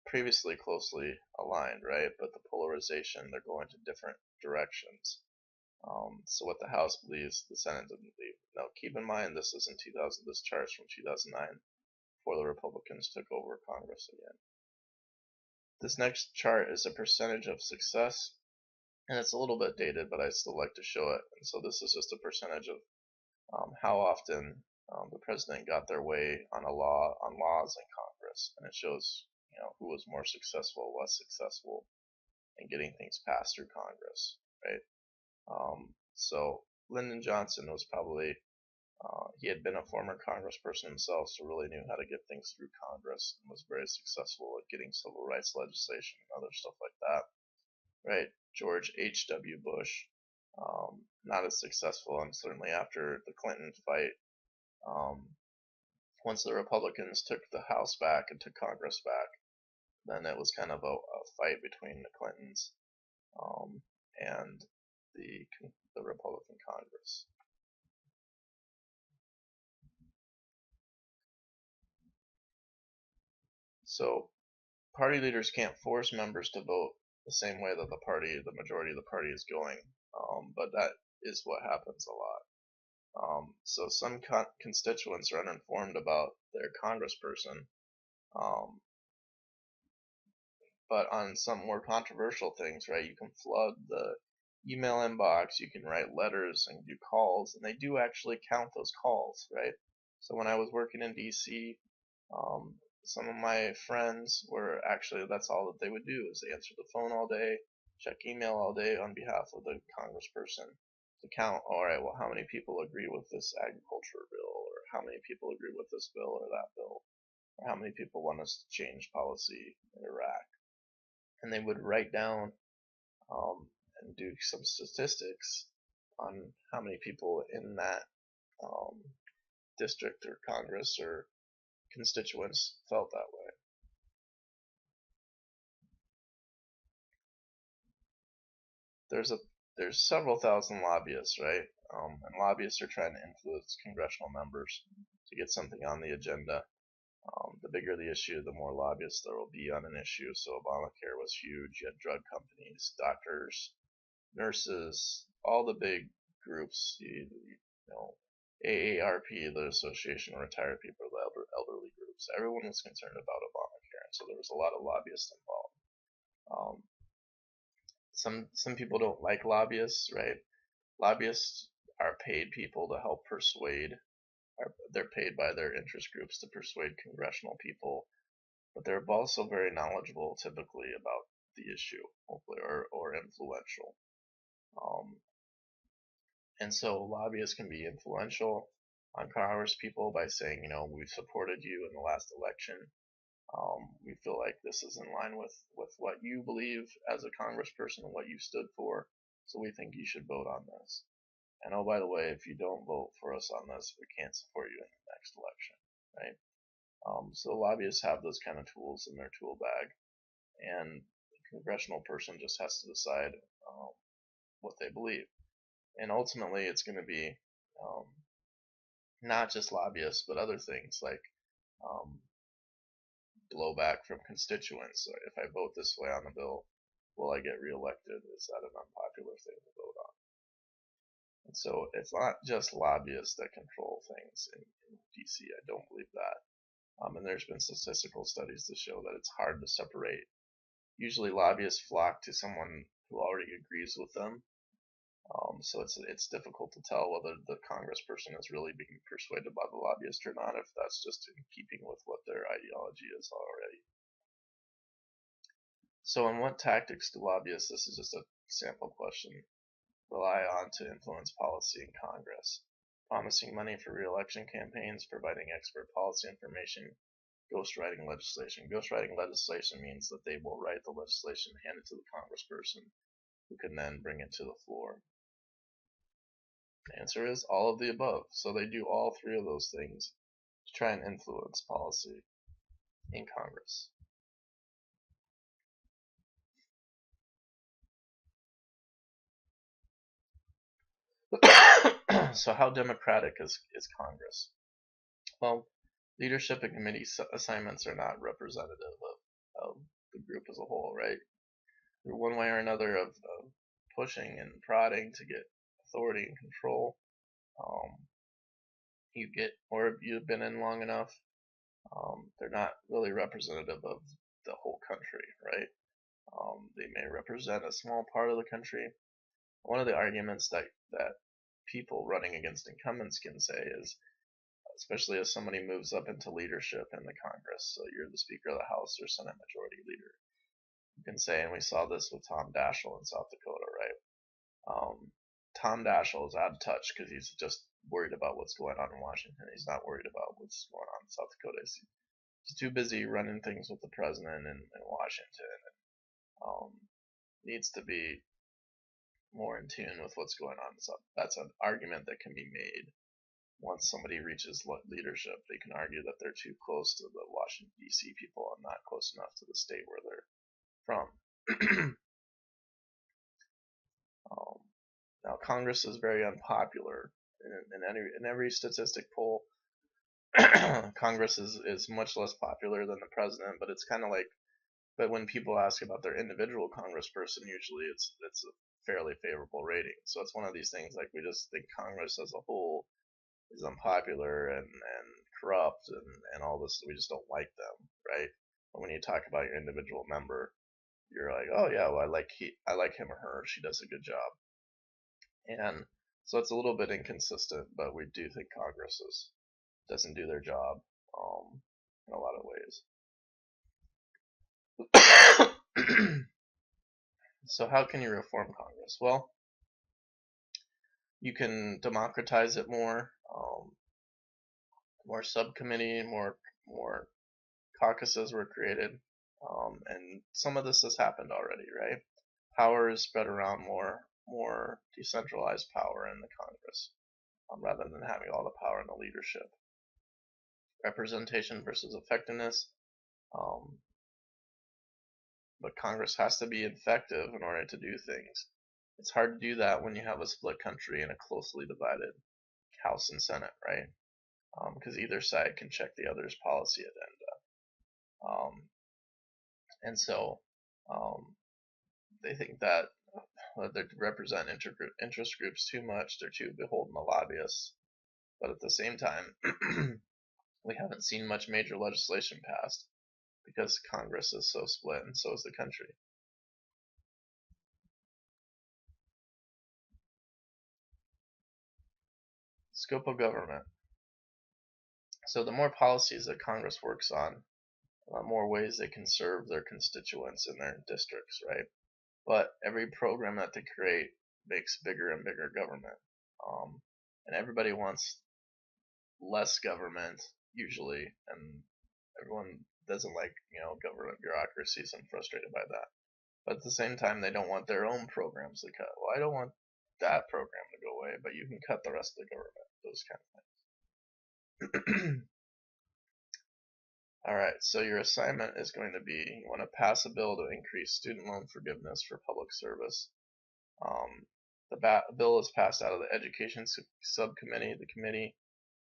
previously closely aligned, right? But the polarization, they're going to different directions. So what the House believes, the Senate doesn't believe. Now, keep in mind, this is in 2000. This chart's from 2009, before the Republicans took over Congress again. This next chart is a percentage of success, and it's a little bit dated, but I still like to show it. And so this is just a percentage of how often the president got their way on laws in Congress, and it shows who was more successful, less successful in getting things passed through Congress, right? So Lyndon Johnson was probably, he had been a former congressperson himself, so really knew how to get things through Congress and was very successful at getting civil rights legislation and other stuff like that, right? George H.W. Bush, not as successful, and certainly after the Clinton fight, once the Republicans took the House back and took Congress back, then it was kind of a fight between the Clintons and the Republican Congress. So party leaders can't force members to vote the same way that the majority of the party is going, but that is what happens a lot. So some constituents are uninformed about their congressperson, but on some more controversial things, right, you can flood the email inbox, you can write letters and do calls, and they do actually count those calls, right? So when I was working in DC, some of my friends were actually, that's all that they would do, is they answer the phone all day, check email all day on behalf of the congressperson, to count, all right, well, how many people agree with this agriculture bill, or how many people agree with this bill or that bill, or how many people want us to change policy in Iraq. And they would write down and do some statistics on how many people in that um, district or Congress or constituents felt that way. There's several thousand lobbyists, right? And lobbyists are trying to influence congressional members to get something on the agenda. The bigger the issue, the more lobbyists there will be on an issue. So Obamacare was huge. You had drug companies, doctors, nurses, all the big groups. You know, AARP, the Association of Retired People, the elderly groups. Everyone was concerned about Obamacare, and so there was a lot of lobbyists involved. Some people don't like lobbyists, right? Lobbyists are paid people to help persuade. They're paid by their interest groups to persuade congressional people, but they're also very knowledgeable, typically, about the issue, hopefully, or influential. And so lobbyists can be influential on Congress people by saying, we've supported you in the last election. We feel like this is in line with what you believe as a congressperson and what you stood for, so we think you should vote on this. And oh, by the way, if you don't vote for us on this, we can't support you in the next election, right? So lobbyists have those kind of tools in their tool bag, and the congressional person just has to decide what they believe. And ultimately, it's going to be not just lobbyists, but other things like um, blowback from constituents. If I vote this way on the bill, will I get reelected? Is that an unpopular thing to vote on? And so it's not just lobbyists that control things in DC. I don't believe that. And there's been statistical studies to show that it's hard to separate. Usually lobbyists flock to someone who already agrees with them. So it's difficult to tell whether the congressperson is really being persuaded by the lobbyist or not, if that's just in keeping with what their ideology is already. So in what tactics do lobbyists, this is just a sample question, rely on to influence policy in Congress? Promising money for re-election campaigns, providing expert policy information, ghostwriting legislation. Ghostwriting legislation means that they will write the legislation, hand it to the congressperson, who can then bring it to the floor. The answer is all of the above. So they do all three of those things to try and influence policy in Congress. So how democratic is Congress? Well, leadership and committee assignments are not representative of the group as a whole, right? Through one way or another of pushing and prodding to get authority and control, you get, or if you've been in long enough, they're not really representative of the whole country, right? They may represent a small part of the country. One of the arguments that people running against incumbents can say is, especially as somebody moves up into leadership in the Congress, so you're the Speaker of the House or Senate Majority Leader, you can say, and we saw this with Tom Daschle in South Dakota, right? Tom Daschle is out of touch because he's just worried about what's going on in Washington. He's not worried about what's going on in South Dakota. He's too busy running things with the president in Washington, and needs to be more in tune with what's going on. So that's an argument that can be made. Once somebody reaches leadership, they can argue that they're too close to the Washington, D.C. people and not close enough to the state where they're from. Now, Congress is very unpopular. In every statistic poll, Congress is much less popular than the president, but it's kind of like, but when people ask about their individual congressperson, usually it's a fairly favorable rating. So it's one of these things, like, we just think Congress as a whole is unpopular and corrupt and all this. We just don't like them, right? But when you talk about your individual member, you're like, oh yeah, well, I like him or her. She does a good job. And so it's a little bit inconsistent, but we do think Congress doesn't do their job in a lot of ways. So how can you reform Congress? Well, You can democratize it more, more subcommittee, more caucuses were created, and some of this has happened already, right? Power is spread around more decentralized power in the Congress, rather than having all the power in the leadership. Representation versus effectiveness, um, but Congress has to be effective in order to do things. It's hard to do that when you have a split country and a closely divided House and Senate, right? Because either side can check the other's policy agenda. And so they think that they represent interest groups too much. They're too beholden to lobbyists. But at the same time, we haven't seen much major legislation passed because Congress is so split and so is the country. Scope of government. So the more policies that Congress works on, more ways they can serve their constituents in their districts, right? But every program that they create makes bigger and bigger government. And everybody wants less government usually, and everyone doesn't like government bureaucracies and frustrated by that. But at the same time, they don't want their own programs to cut. Well, I don't want that program to go away, but you can cut the rest of the government. Those kind of things. All right, so your assignment is going to be you want to pass a bill to increase student loan forgiveness for public service. The bill is passed out of the Education Subcommittee, the committee,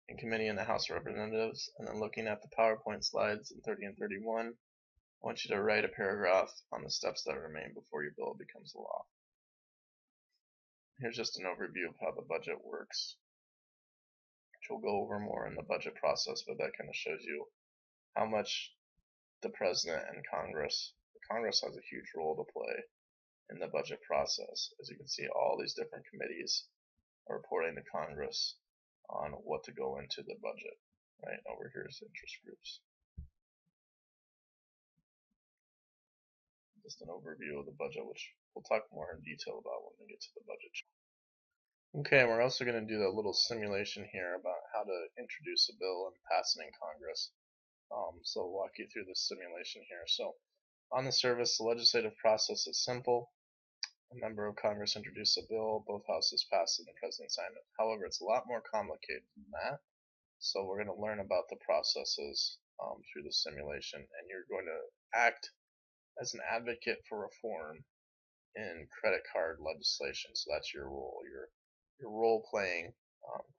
and committee in the House of Representatives. And then looking at the PowerPoint slides in 30 and 31, I want you to write a paragraph on the steps that remain before your bill becomes law. Here's just an overview of how the budget works, which we'll go over more in the budget process, but that kind of shows you how much the president and Congress has a huge role to play in the budget process. As you can see, all these different committees are reporting to Congress on what to go into the budget. Right over here is interest groups. Just an overview of the budget, which we'll talk more in detail about when we get to the budget. Okay, we're also going to do a little simulation here about how to introduce a bill and pass it in Congress. So I'll walk you through this simulation here. So on the surface, the legislative process is simple. A member of Congress introduces a bill, both houses pass it, and the president signs it. However, it's a lot more complicated than that. So we're going to learn about the processes through the simulation, and you're going to act as an advocate for reform in credit card legislation. So that's your role. Your role playing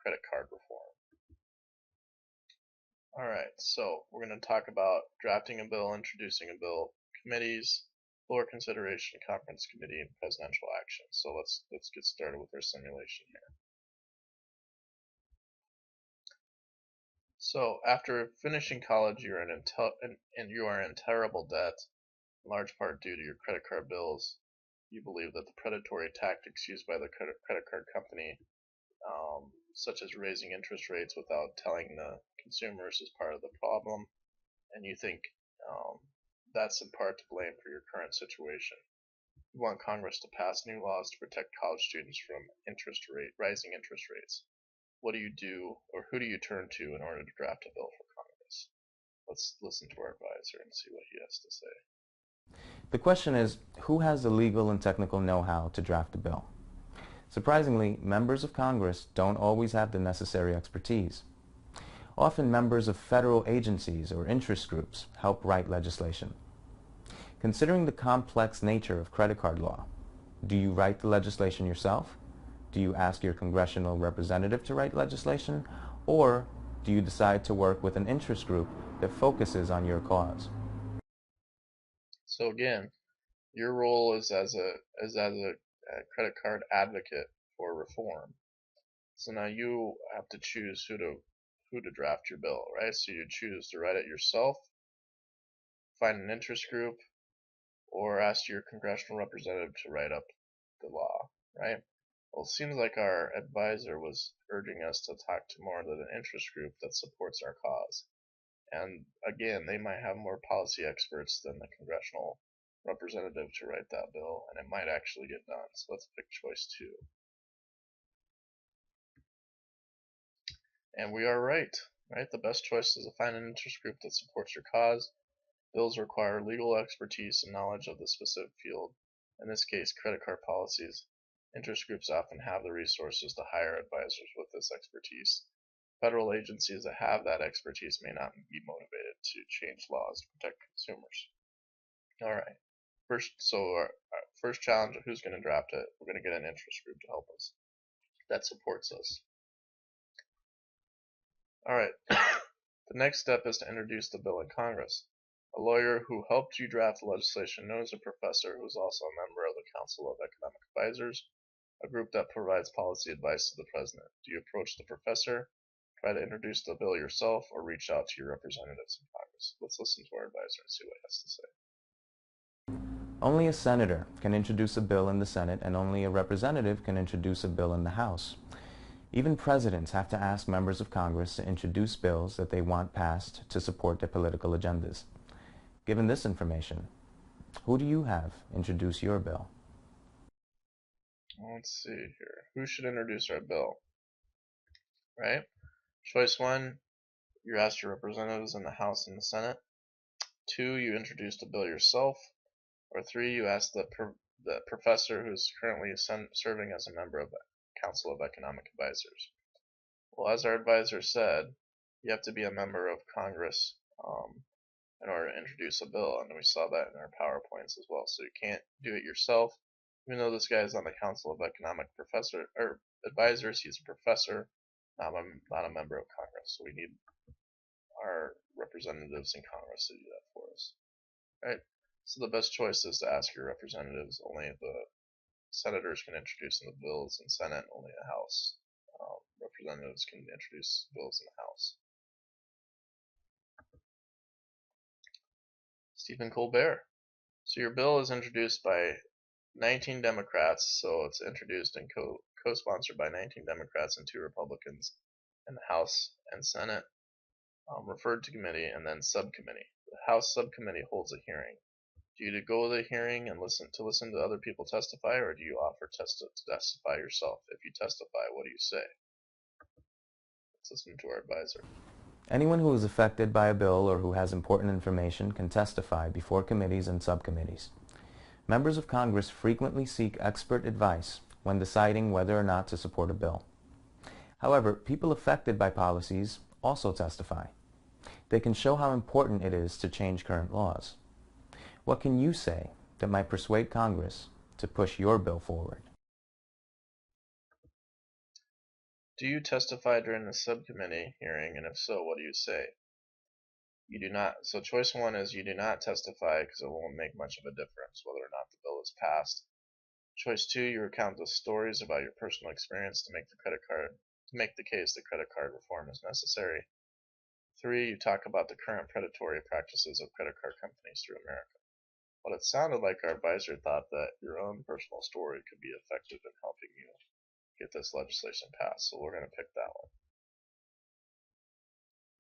credit card reform. Alright, so we're going to talk about drafting a bill, introducing a bill, committees, floor consideration, conference committee, and presidential action. So let's get started with our simulation here. So after finishing college, you are in terrible debt, in large part due to your credit card bills. You believe that the predatory tactics used by the credit card company, such as raising interest rates without telling the consumers, is part of the problem, and you think that's in part to blame for your current situation. You want Congress to pass new laws to protect college students from rising interest rates. What do you do, or who do you turn to in order to draft a bill for Congress? Let's listen to our advisor and see what he has to say. The question is, who has the legal and technical know-how to draft a bill? Surprisingly, members of Congress don't always have the necessary expertise. Often members of federal agencies or interest groups help write legislation. Considering the complex nature of credit card law, do you write the legislation yourself? Do you ask your congressional representative to write legislation? Or do you decide to work with an interest group that focuses on your cause? So again, your role is as a credit card advocate for reform. So now you have to choose who to draft your bill, right? So you choose to write it yourself, find an interest group, or ask your congressional representative to write up the law, right? Well, it seems like our advisor was urging us to talk to more than an interest group that supports our cause. And again, they might have more policy experts than the congressional representative to write that bill, and it might actually get done. So let's pick choice 2. And we are right, right? The best choice is to find an interest group that supports your cause. Bills require legal expertise and knowledge of the specific field. In this case, credit card policies. Interest groups often have the resources to hire advisors with this expertise. Federal agencies that have that expertise may not be motivated to change laws to protect consumers. All right. Our first challenge of who's going to draft it, we're going to get an interest group to help us that supports us. All right. The next step is to introduce the bill in Congress. A lawyer who helped you draft the legislation knows a professor who is also a member of the Council of Economic Advisors, a group that provides policy advice to the president. Do you approach the professor, try to introduce the bill yourself, or reach out to your representatives in Congress? Let's listen to our advisor and see what he has to say. Only a senator can introduce a bill in the Senate, and only a representative can introduce a bill in the House. Even presidents have to ask members of Congress to introduce bills that they want passed to support their political agendas. Given this information, who do you have introduce your bill? Let's see here. Who should introduce our bill? Right? Choice 1, you ask your representatives in the House and the Senate. 2, you introduce the bill yourself. Or 3, you ask the professor who's currently serving as a member of the Council of Economic Advisors. Well, as our advisor said, you have to be a member of Congress in order to introduce a bill, and we saw that in our PowerPoints as well. So you can't do it yourself. Even though this guy is on the Council of Economic Advisors, he's a professor, not a member of Congress. So we need our representatives in Congress to do that for us. All right. So the best choice is to ask your representatives. Only the senators can introduce the bills in Senate, only the House. Representatives can introduce bills in the House. Stephen Colbert. So your bill is introduced by 19 Democrats, so it's introduced and co-sponsored by 19 Democrats and 2 Republicans in the House and Senate, referred to committee and then subcommittee. The House subcommittee holds a hearing. Do you go to the hearing and listen to other people testify, or do you offer to testify yourself? If you testify, what do you say? Let's listen to our advisor. Anyone who is affected by a bill or who has important information can testify before committees and subcommittees. Members of Congress frequently seek expert advice when deciding whether or not to support a bill. However, people affected by policies also testify. They can show how important it is to change current laws. What can you say that might persuade Congress to push your bill forward? Do you testify during the subcommittee hearing, and if so, what do you say? You do not. So choice 1 is you do not testify because it won't make much of a difference whether or not the bill is passed. Choice 2, you recount the stories about your personal experience to make the case that credit card reform is necessary. 3, you talk about the current predatory practices of credit card companies through America. But it sounded like our advisor thought that your own personal story could be effective in helping you get this legislation passed, so we're going to pick that one.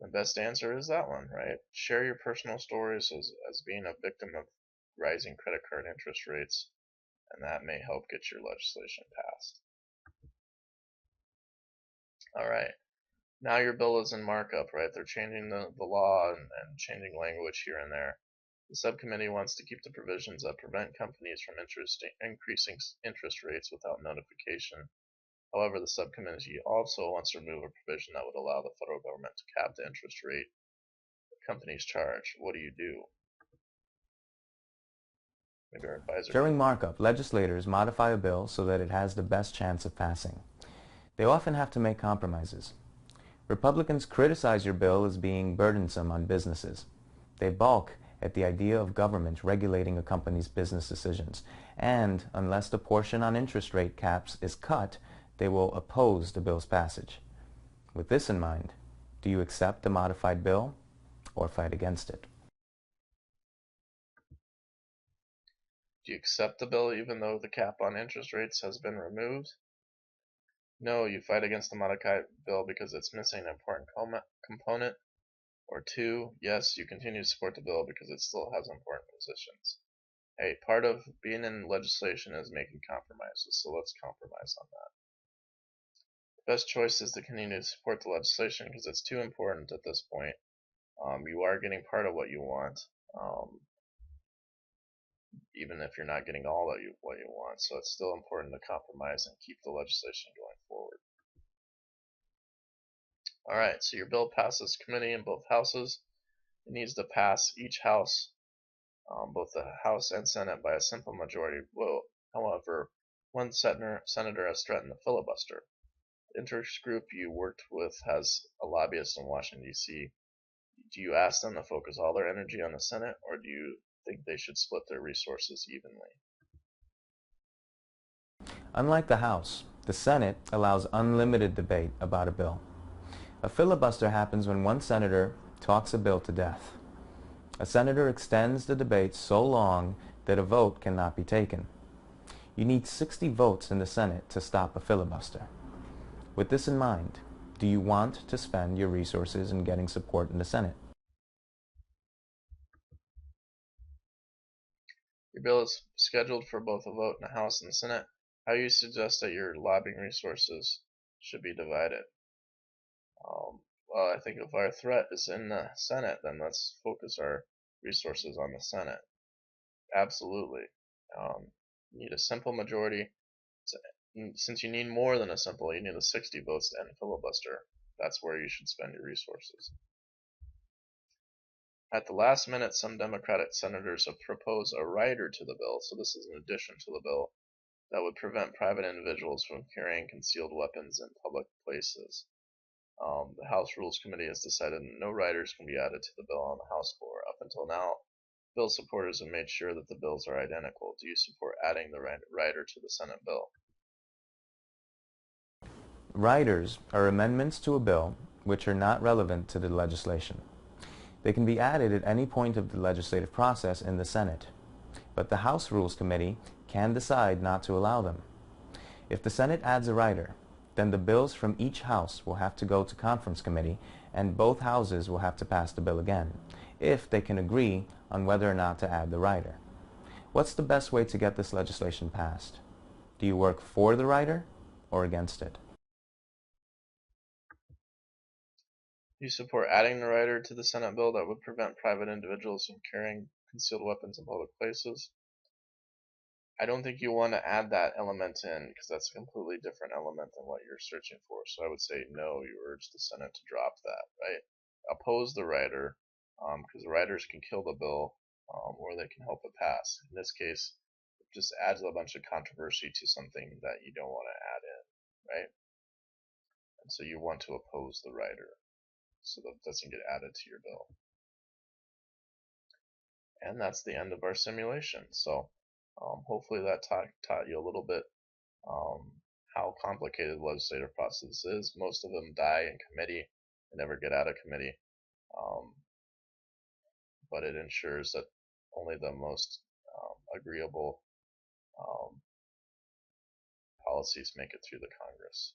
The best answer is that one, right? Share your personal stories as being a victim of rising credit card interest rates, and that may help get your legislation passed. All right. Now your bill is in markup, right? They're changing the law and changing language here and there. The subcommittee wants to keep the provisions that prevent companies from increasing interest rates without notification. However, the subcommittee also wants to remove a provision that would allow the federal government to cap the interest rate companies charge. What do you do? Maybe our advisor. During markup, legislators modify a bill so that it has the best chance of passing. They often have to make compromises. Republicans criticize your bill as being burdensome on businesses. They balk at the idea of government regulating a company's business decisions, and unless the portion on interest rate caps is cut, they will oppose the bill's passage. With this in mind, do you accept the modified bill or fight against it? Do you accept the bill even though the cap on interest rates has been removed? No, you fight against the modified bill because it's missing an important component. Or 2, yes, you continue to support the bill because it still has important positions. Hey, part of being in legislation is making compromises, so let's compromise on that. The best choice is to continue to support the legislation because it's too important at this point. You are getting part of what you want, even if you're not getting all of what you want. So it's still important to compromise and keep the legislation going forward. Alright, so your bill passes committee in both houses. It needs to pass each house, both the House and Senate, by a simple majority vote. However, one senator has threatened to filibuster. The interest group you worked with has a lobbyist in Washington, D.C. Do you ask them to focus all their energy on the Senate, or do you think they should split their resources evenly? Unlike the House, the Senate allows unlimited debate about a bill. A filibuster happens when one senator talks a bill to death. A senator extends the debate so long that a vote cannot be taken. You need 60 votes in the Senate to stop a filibuster. With this in mind, do you want to spend your resources in getting support in the Senate? Your bill is scheduled for both a vote in the House and the Senate. How do you suggest that your lobbying resources should be divided? Well, I think if our threat is in the Senate, then let's focus our resources on the Senate. Absolutely. You need a simple majority. Since you need more than a simple, you need a 60 votes to end filibuster. That's where you should spend your resources. At the last minute, some Democratic senators have proposed a rider to the bill, so this is an addition to the bill, that would prevent private individuals from carrying concealed weapons in public places. The House Rules Committee has decided no riders can be added to the bill on the House floor. Up until now, bill supporters have made sure that the bills are identical. Do you support adding the rider to the Senate bill? Riders are amendments to a bill which are not relevant to the legislation. They can be added at any point of the legislative process in the Senate, but the House Rules Committee can decide not to allow them. If the Senate adds a rider, then the bills from each house will have to go to conference committee and both houses will have to pass the bill again, if they can agree on whether or not to add the rider. What's the best way to get this legislation passed? Do you work for the rider or against it? Do you support adding the rider to the Senate bill that would prevent private individuals from carrying concealed weapons in public places? I don't think you want to add that element in because that's a completely different element than what you're searching for. So I would say no, you urge the Senate to drop that, right? Oppose the rider because the riders can kill the bill or they can help it pass. In this case, it just adds a bunch of controversy to something that you don't want to add in, right? And so you want to oppose the rider so that it doesn't get added to your bill. And that's the end of our simulation. So hopefully that taught you a little bit how complicated the legislative process is. Most of them die in committee and never get out of committee, but it ensures that only the most agreeable policies make it through the Congress.